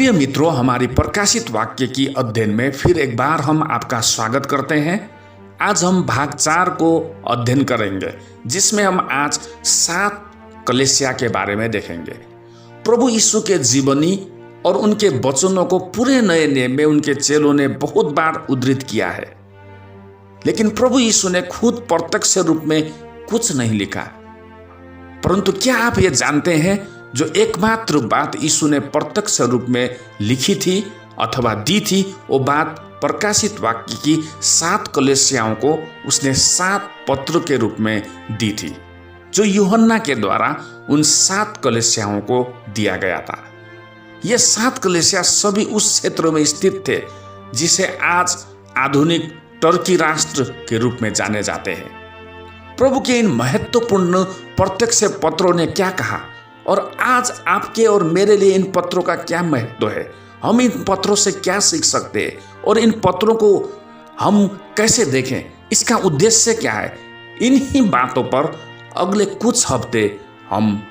प्रिय मित्रों, हमारी प्रकाशित वाक्य की अध्ययन में फिर एक बार हम आपका स्वागत करते हैं। आज हम भाग 4 को अध्ययन करेंगे, जिसमें हम आज 7 कलीसिया के बारे में देखेंगे। प्रभु यीशु के जीवनी और उनके वचनों को पूरे नए नियम में उनके चेलों ने बहुत बार उद्धृत किया है, लेकिन प्रभु यीशु ने खुद प्रत्यक्ष रूप में कुछ नहीं लिखा। परंतु क्या आप ये जानते हैं, जो एकमात्र बात यीशु ने प्रत्यक्ष रूप में लिखी थी अथवा दी थी, वो बात प्रकाशित वाक्य की 7 कलीसियाओं को उसने 7 पत्र के रूप में दी थी, जो यूहन्ना के द्वारा उन 7 कलीसियाओं को दिया गया था। ये 7 कलीसिया सभी उस क्षेत्र में स्थित थे जिसे आज आधुनिक टर्की राष्ट्र के रूप में जाने जाते हैं। प्रभु के इन महत्वपूर्ण प्रत्यक्ष पत्रों ने क्या कहा और आज आपके और मेरे लिए इन पत्रों का क्या महत्व है, हम इन पत्रों से क्या सीख सकते हैं और इन पत्रों को हम कैसे देखें, इसका उद्देश्य क्या है, इन्हीं बातों पर अगले कुछ हफ्ते हम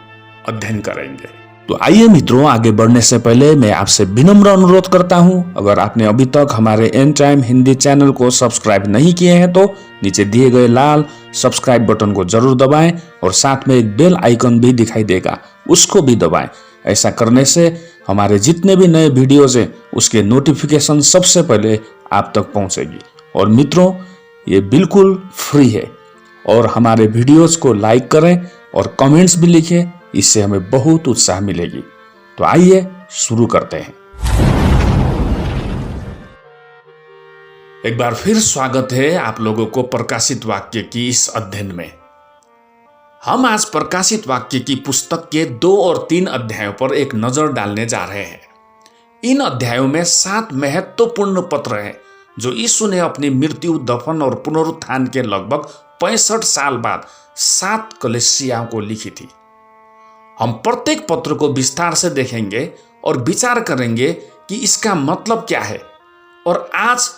अध्ययन करेंगे। तो आइए मित्रों, आगे बढ़ने से पहले मैं आपसे विनम्र अनुरोध करता हूं, अगर आपने अभी तक हमारे एंड टाइम हिंदी चैनल को सब्सक्राइब नहीं किए हैं तो नीचे दिए गए लाल सब्सक्राइब बटन को जरूर दबाएं और साथ में एक बेल आइकन भी दिखाई देगा, उसको भी दबाएं। ऐसा करने से हमारे जितने भी नए वीडियोज हैं उसके नोटिफिकेशन सबसे पहले आप तक पहुंचेगी। और मित्रों, ये बिल्कुल फ्री है और हमारे वीडियोज को लाइक करें और कमेंट्स भी लिखें, इससे हमें बहुत उत्साह मिलेगी। तो आइए शुरू करते हैं। एक बार फिर स्वागत है आप लोगों को प्रकाशित वाक्य की इस अध्ययन में। हम आज प्रकाशित वाक्य की पुस्तक के 2 और 3 अध्यायों पर एक नजर डालने जा रहे हैं। इन अध्यायों में 7 महत्वपूर्ण पत्र हैं जो यीशु ने अपनी मृत्यु, दफन और पुनरुत्थान के लगभग 65 साल बाद 7 कलीसियाओं को लिखी थी। हम प्रत्येक पत्र को विस्तार से देखेंगे और विचार करेंगे कि इसका मतलब क्या है और आज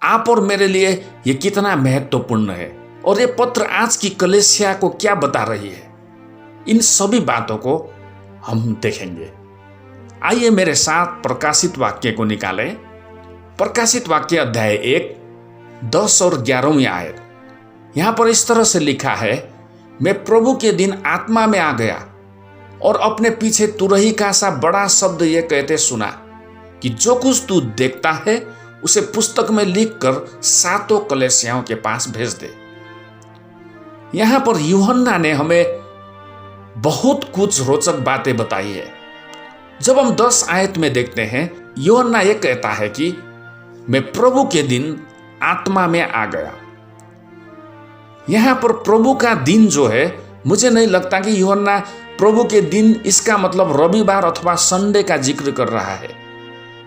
आप और मेरे लिए ये कितना महत्वपूर्ण है और ये पत्र आज की कलीसिया को क्या बता रही है। इन सभी बातों को हम देखेंगे। आइए मेरे साथ प्रकाशित वाक्य को निकालें। प्रकाशित वाक्य अध्याय 1, 10 और 11वीं आयत। यहां पर इस तरह से लिखा है, मैं प्रभु के दिन आत्मा में आ गया और अपने पीछे तुरही का सा बड़ा शब्द यह कहते सुना कि जो कुछ तू देखता है उसे पुस्तक में लिखकर 7 कलीसियाओं के पास भेज दे। यहां पर यूहन्ना ने हमें बहुत कुछ रोचक बातें बताई है। जब हम 10 आयत में देखते हैं, यूहन्ना यह कहता है कि मैं प्रभु के दिन आत्मा में आ गया। यहां पर प्रभु का दिन जो है, मुझे नहीं लगता कि यूहन्ना प्रभु के दिन इसका मतलब रविवार अथवा संडे का जिक्र कर रहा है।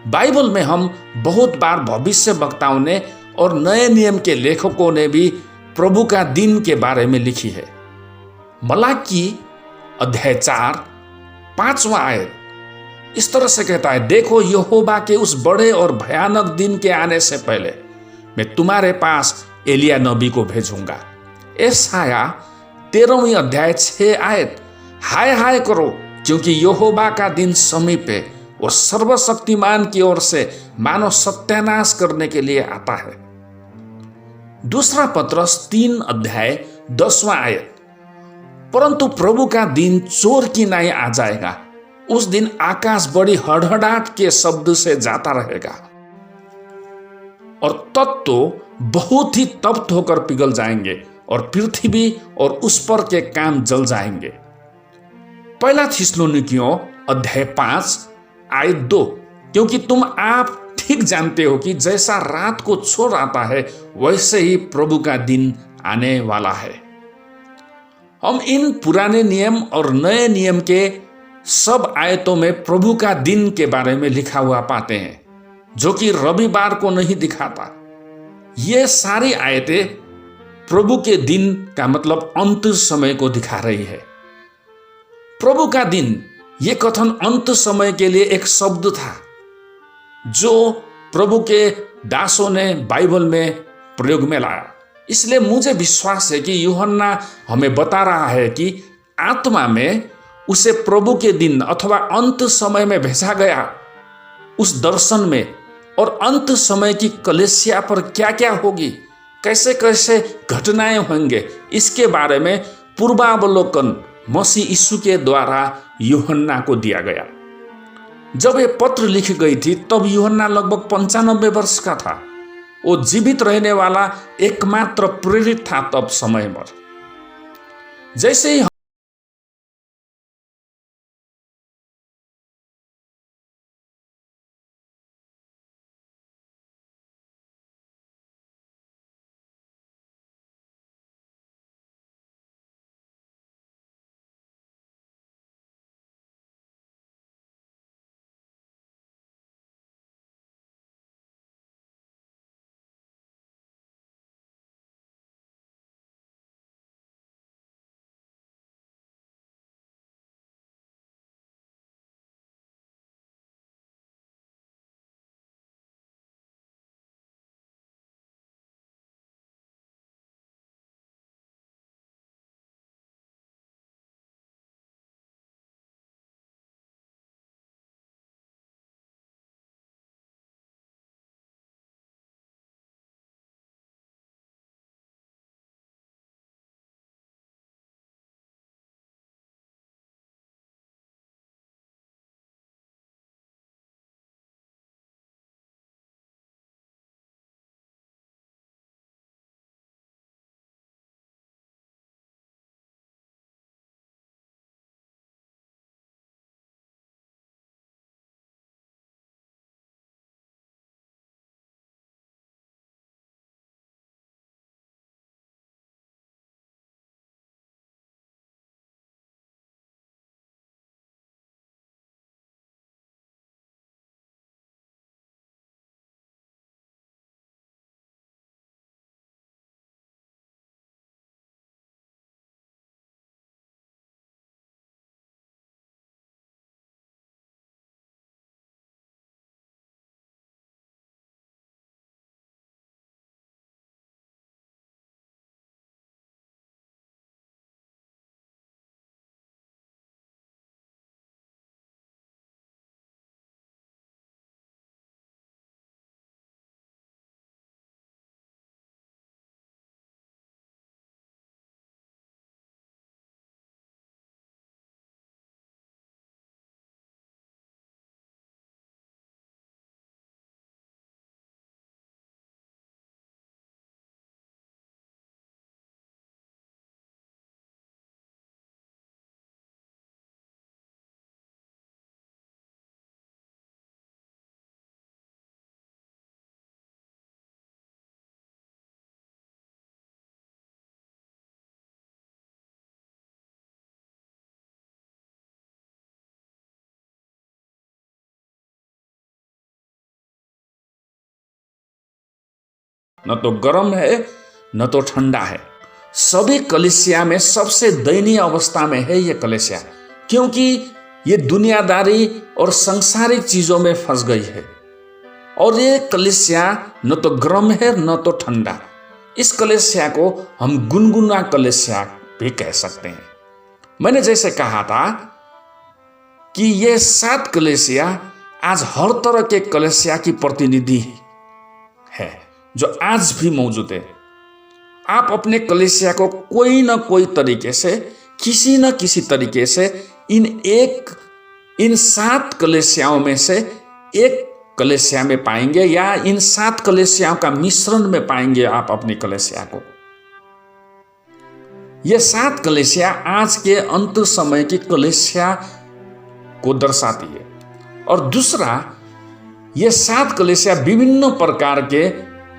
बाइबल में हम बहुत बार भविष्य वक्ताओं ने और नए नियम के लेखकों ने भी प्रभु का दिन के बारे में लिखी है। मलाकी अध्याय 4, 5वां आयत इस तरह से कहता है, देखो यहोवा के उस बड़े और भयानक दिन के आने से पहले मैं तुम्हारे पास एलिया नबी को भेजूंगा। यशाया 13वीं अध्याय 6 आयत, हाय हाय करो क्योंकि यहोवा का दिन समीप है, वो सर्वशक्तिमान की ओर से मानव सत्यानाश करने के लिए आता है। दूसरा पत्रस 3 अध्याय 10वां आयत, परंतु प्रभु का दिन चोर की नाई आ जाएगा, उस दिन आकाश बड़ी हड़हड़ाहट के शब्द से जाता रहेगा और तत्व बहुत ही तप्त होकर पिघल जाएंगे और पृथ्वी और उस पर के काम जल जाएंगे। पहला थिस्सलुनीकियों अध्याय 5 आयत 2, क्योंकि तुम आप ठीक जानते हो कि जैसा रात को चोर आता है वैसे ही प्रभु का दिन आने वाला है। हम इन पुराने नियम और नए नियम के सब आयतों में प्रभु का दिन के बारे में लिखा हुआ पाते हैं, जो कि रविवार को नहीं दिखाता। ये सारी आयतें प्रभु के दिन का मतलब अंत समय को दिखा रही है। प्रभु का दिन, ये कथन अंत समय के लिए एक शब्द था जो प्रभु के दासों ने बाइबल में प्रयोग में लाया। इसलिए मुझे विश्वास है कि यूहन्ना हमें बता रहा है कि आत्मा में उसे प्रभु के दिन अथवा अंत समय में भेजा गया उस दर्शन में और अंत समय की कलीसिया पर क्या क्या होगी, कैसे कैसे घटनाएं होंगे, इसके बारे में पूर्वावलोकन मसीह यीशु के द्वारा यूहन्ना को दिया गया। जब ये पत्र लिखी गई थी तब यूहन्ना लगभग 95 वर्ष का था। वो जीवित रहने वाला एकमात्र प्रेरित था तब समय पर। जैसे ही न तो गर्म है न तो ठंडा है। सभी कलीसिया में सबसे दयनीय अवस्था में है ये कलीसिया, क्योंकि ये दुनियादारी और सांसारिक चीजों में फंस गई है। और ये कलीसिया न तो गर्म है न तो ठंडा। इस कलीसिया को हम गुनगुना कलीसिया भी कह सकते हैं। मैंने जैसे कहा था कि ये 7 कलीसिया आज हर तरह के कलीसिया की प्रतिनिधि है जो आज भी मौजूद है। आप अपने कलीसिया को कोई ना कोई तरीके से, किसी न किसी तरीके से इन 7 कलीसियाओं में से एक कलीसिया में पाएंगे, या इन 7 कलीसियाओं का मिश्रण में पाएंगे आप अपनी कलीसिया को। ये 7 कलीसिया आज के अंत समय की कलीसिया को दर्शाती है। और दूसरा, ये 7 कलीसिया विभिन्न प्रकार के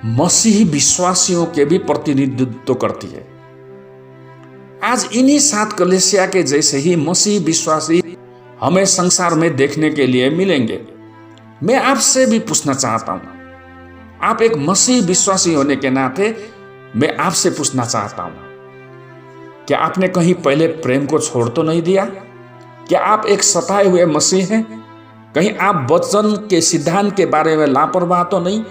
मसीही विश्वासियों के भी प्रतिनिधित्व करती है। आज इन्हीं 7 कलीसिया के जैसे ही मसीही विश्वासी हमें संसार में देखने के लिए मिलेंगे। मैं आपसे भी पूछना चाहता हूं, आप एक मसीही विश्वासी होने के नाते मैं आपसे पूछना चाहता हूं, क्या आपने कहीं पहले प्रेम को छोड़ तो नहीं दिया? क्या आप एक सताए हुए मसीह हैं? कहीं आप वचन के सिद्धांत के बारे में लापरवाह तो नहीं?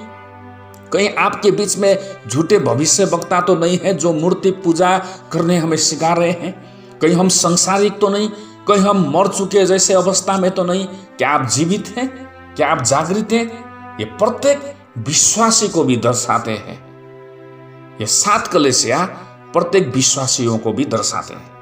कहीं आपके बीच में झूठे भविष्य वक्ता तो नहीं है जो मूर्ति पूजा करने हमें सिखा रहे हैं? कहीं हम संसारिक तो नहीं? कहीं हम मर चुके जैसे अवस्था में तो नहीं? क्या आप जीवित हैं? क्या आप जागृत हैं? ये प्रत्येक विश्वासी को भी दर्शाते हैं। ये 7 कलीसिया प्रत्येक विश्वासियों को भी दर्शाते हैं।